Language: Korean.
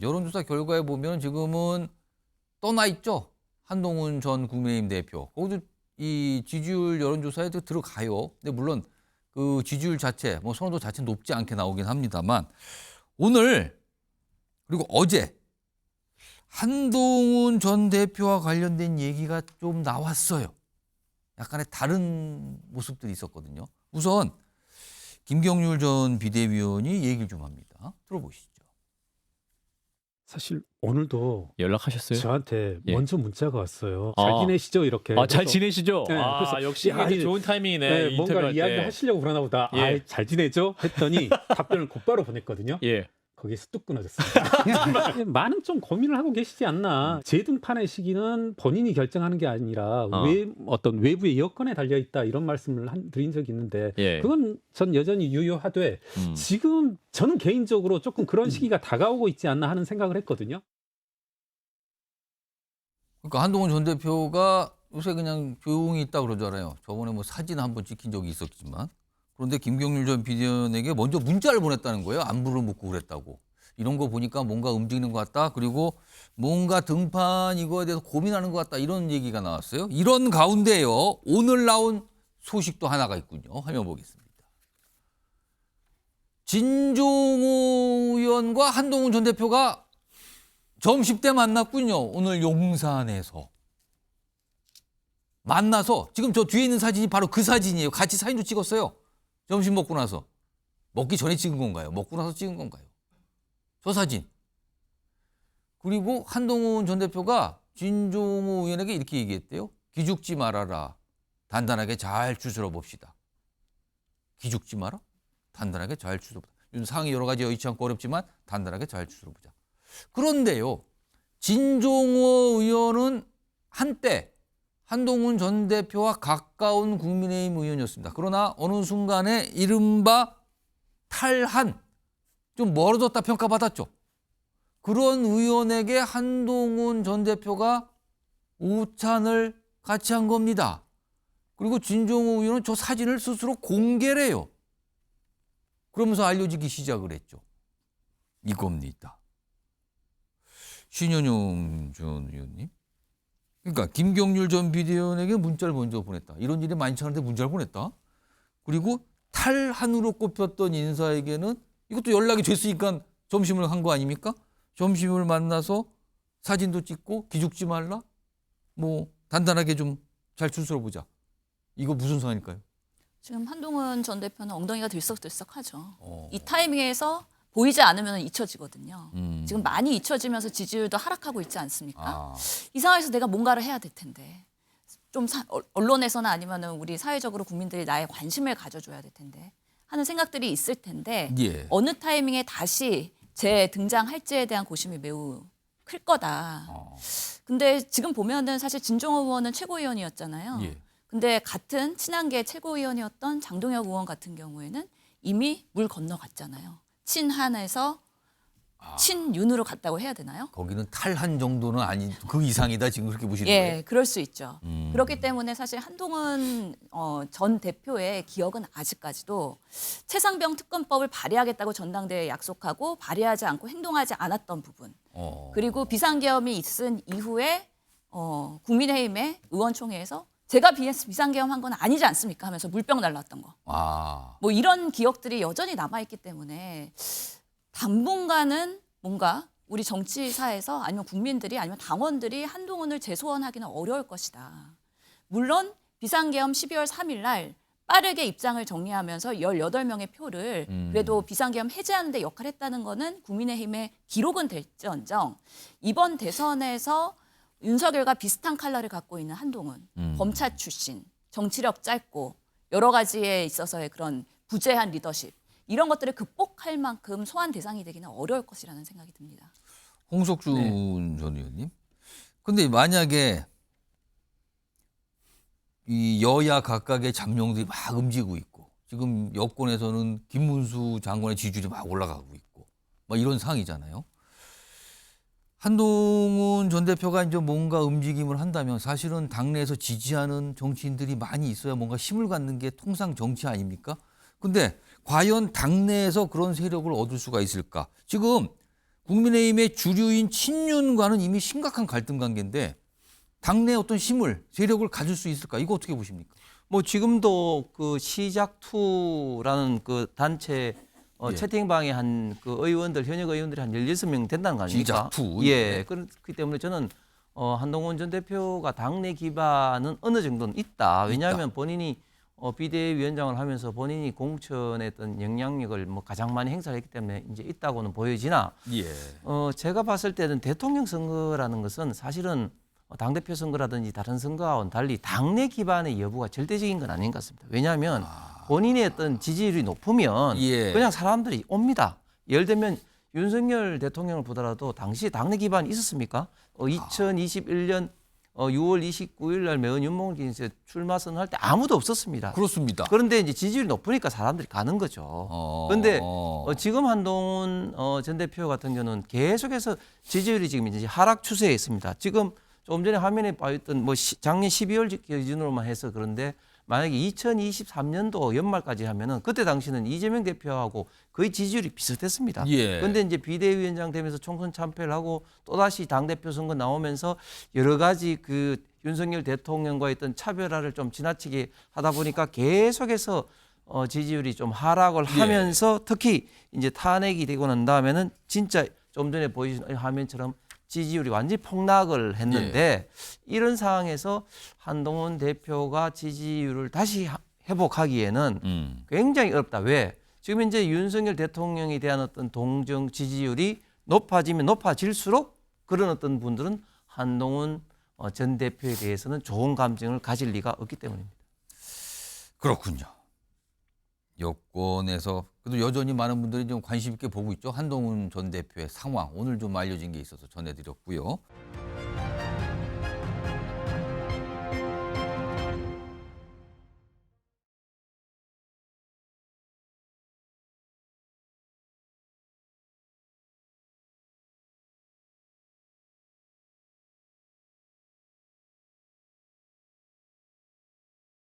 여론조사 결과에 보면 지금은 떠나 있죠. 한동훈 전 국민의힘 대표. 거기도 이 지지율 여론조사에도 들어가요. 근데 물론 그 지지율 자체, 뭐 선호도 자체 높지 않게 나오긴 합니다만 오늘 그리고 어제 한동훈 전 대표와 관련된 얘기가 좀 나왔어요. 약간의 다른 모습들이 있었거든요. 우선 김경률 전 비대위원이 얘기를 좀 합니다. 들어보시죠. 사실 오늘도 연락하셨어요? 저한테 예. 먼저 문자가 왔어요. 아. 잘 지내시죠? 이렇게. 잘 그래서 지내시죠? 네, 그래서 역시 야, 이게 이- 좋은 타이밍이네. 네, 뭔가 인터뷰할 이야기 때. 하시려고 그러나 보다. 예. 잘 지내죠? 했더니 답변을 곧바로 보냈거든요. 예. 거기서 뚝 끊어졌습니다. 많은 좀 고민을 하고 계시지 않나. 재등판의 시기는 본인이 결정하는 게 아니라 어떤 외부의 여건에 달려 있다 이런 말씀을 드린 적이 있는데 예. 그건 전 여전히 유효하되 지금 저는 개인적으로 조금 그런 시기가 다가오고 있지 않나 하는 생각을 했거든요. 그러니까 한동훈 전 대표가 요새 그냥 조용히 있다 그러잖아요. 저번에 뭐 사진 한번 찍힌 적이 있었지만. 그런데 김경률 전 비대위원에게 먼저 문자를 보냈다는 거예요. 안부를 묻고 그랬다고. 이런 거 보니까 뭔가 움직이는 것 같다. 그리고 뭔가 등판 이거에 대해서 고민하는 것 같다. 이런 얘기가 나왔어요. 이런 가운데요. 오늘 나온 소식도 하나가 있군요. 화면 보겠습니다. 진종호 의원과 한동훈 전 대표가 점심 때 만났군요. 오늘 용산에서. 만나서 지금 저 뒤에 있는 사진이 바로 그 사진이에요. 같이 사진도 찍었어요. 점심 먹고 나서. 먹기 전에 찍은 건가요? 먹고 나서 찍은 건가요? 저 사진. 그리고 한동훈 전 대표가 진종호 의원에게 이렇게 얘기했대요. 기죽지 말아라. 단단하게 잘 추스러 봅시다. 기죽지 마라. 단단하게 잘 추스러 보자. 요즘 상황이 여러 가지 여의치 않고 어렵지만 단단하게 잘 추스러 보자. 그런데요. 진종호 의원은 한때 한동훈 전 대표와 가까운 국민의힘 의원이었습니다. 그러나 어느 순간에 이른바 탈한, 좀 멀어졌다 평가받았죠. 그런 의원에게 한동훈 전 대표가 오찬을 같이 한 겁니다. 그리고 진종호 의원은 저 사진을 스스로 공개를 해요. 그러면서 알려지기 시작을 했죠. 이겁니다. 신현영 전 의원님. 그러니까 김경률 전 비대위원에게 문자를 먼저 보냈다. 이런 일이 많지 않은데 문자를 보냈다. 그리고 탈한으로 꼽혔던 인사에게는 이것도 연락이 됐으니까 점심을 한 거 아닙니까? 점심을 만나서 사진도 찍고 기죽지 말라. 뭐 단단하게 좀 잘 추스러 보자. 이거 무슨 상황일까요? 지금 한동훈 전 대표는 엉덩이가 들썩들썩하죠. 이 타이밍에서 보이지 않으면 잊혀지거든요. 지금 많이 잊혀지면서 지지율도 하락하고 있지 않습니까? 이 상황에서 내가 뭔가를 해야 될 텐데. 좀 언론에서나 아니면 우리 사회적으로 국민들이 나의 관심을 가져줘야 될 텐데 하는 생각들이 있을 텐데 예. 어느 타이밍에 다시 재등장할지에 대한 고심이 매우 클 거다. 근데 지금 보면은 사실 진종호 의원은 최고위원이었잖아요. 예. 근데 같은 친한계 최고위원이었던 장동혁 의원 같은 경우에는 이미 물 건너갔잖아요. 친한에서 친윤으로 갔다고 해야 되나요? 거기는 탈한 정도는 아닌 그 이상이다 지금 그렇게 보시는 거예요? 예, 그럴 수 있죠. 그렇기 때문에 사실 한동훈 전 대표의 기억은 아직까지도 최상병 특검법을 발의하겠다고 전당대회에 약속하고 발의하지 않고 행동하지 않았던 부분. 그리고 비상계엄이 있은 이후에 국민의힘의 의원총회에서 제가 비상계엄한 건 아니지 않습니까? 하면서 물병 날랐던 거. 뭐 이런 기억들이 여전히 남아있기 때문에 당분간은 뭔가 우리 정치사에서 아니면 국민들이 아니면 당원들이 한동훈을 재소환하기는 어려울 것이다. 물론 비상계엄 12월 3일 날 빠르게 입장을 정리하면서 18명의 표를 그래도 비상계엄 해제하는 데 역할했다는 거는 국민의힘의 기록은 될지언정 이번 대선에서 윤석열과 비슷한 컬러를 갖고 있는 한동훈, 검찰 출신, 정치력 짧고 여러 가지에 있어서의 그런 부재한 리더십 이런 것들을 극복할 만큼 소환 대상이 되기는 어려울 것이라는 생각이 듭니다. 홍석준 전 의원님. 근데 만약에 이 여야 각각의 잠룡들이 막 움직이고 있고 지금 여권에서는 김문수 장관의 지지율이 막 올라가고 있고 막 이런 상황이잖아요. 한동훈 전 대표가 이제 뭔가 움직임을 한다면 사실은 당내에서 지지하는 정치인들이 많이 있어야 뭔가 힘을 갖는 게 통상 정치 아닙니까? 근데 과연 당내에서 그런 세력을 얻을 수가 있을까? 지금 국민의힘의 주류인 친윤과는 이미 심각한 갈등 관계인데 당내 어떤 힘을 세력을 가질 수 있을까? 이거 어떻게 보십니까? 뭐 지금도 그 시작2라는 그 단체 예. 채팅방에 한 그 의원들 현역 의원들이 한 16명 된다는 거 아닙니까? 시작2. 예. 그렇기 때문에 저는 한동훈 전 대표가 당내 기반은 어느 정도는 있다. 왜냐하면 본인이 비대위원장을 하면서 본인이 공천에 어떤 영향력을 뭐 가장 많이 행사했기 때문에 이제 있다고는 보여지나 예. 제가 봤을 때는 대통령 선거라는 것은 사실은 당대표 선거라든지 다른 선거와는 달리 당내 기반의 여부가 절대적인 건 아닌 것 같습니다. 왜냐하면 본인의 어떤 지지율이 높으면 예. 그냥 사람들이 옵니다. 예를 들면 윤석열 대통령을 보더라도 당시 당내 기반이 있었습니까? 2021년 6월 29일 날 매은 윤봉길 출마 선언할 때 아무도 없었습니다. 그렇습니다. 그런데 이제 지지율이 높으니까 사람들이 가는 거죠. 그런데 지금 한동훈 전 대표 같은 경우는 계속해서 지지율이 지금 이제 하락 추세에 있습니다. 지금 조금 전에 화면에 보였던 뭐 작년 12월 기준으로만 해서 그런데 만약에 2023년도 연말까지 하면은 그때 당시는 이재명 대표하고 거의 지지율이 비슷했습니다. 예. 그런데 이제 비대위원장 되면서 총선 참패를 하고 또다시 당대표 선거 나오면서 여러 가지 그 윤석열 대통령과의 어떤 차별화를 좀 지나치게 하다 보니까 계속해서 지지율이 좀 하락을 하면서 특히 이제 탄핵이 되고 난 다음에는 진짜 좀 전에 보여준 화면처럼 지지율이 완전히 폭락을 했는데 이런 상황에서 한동훈 대표가 지지율을 다시 회복하기에는 굉장히 어렵다. 왜? 지금 이제 윤석열 대통령에 대한 어떤 동정 지지율이 높아지면 높아질수록 그런 어떤 분들은 한동훈 전 대표에 대해서는 좋은 감정을 가질 리가 없기 때문입니다. 그렇군요. 여권에서 그래도 여전히 많은 분들이 좀 관심 있게 보고 있죠. 한동훈 전 대표의 상황 오늘 좀 알려진 게 있어서 전해드렸고요.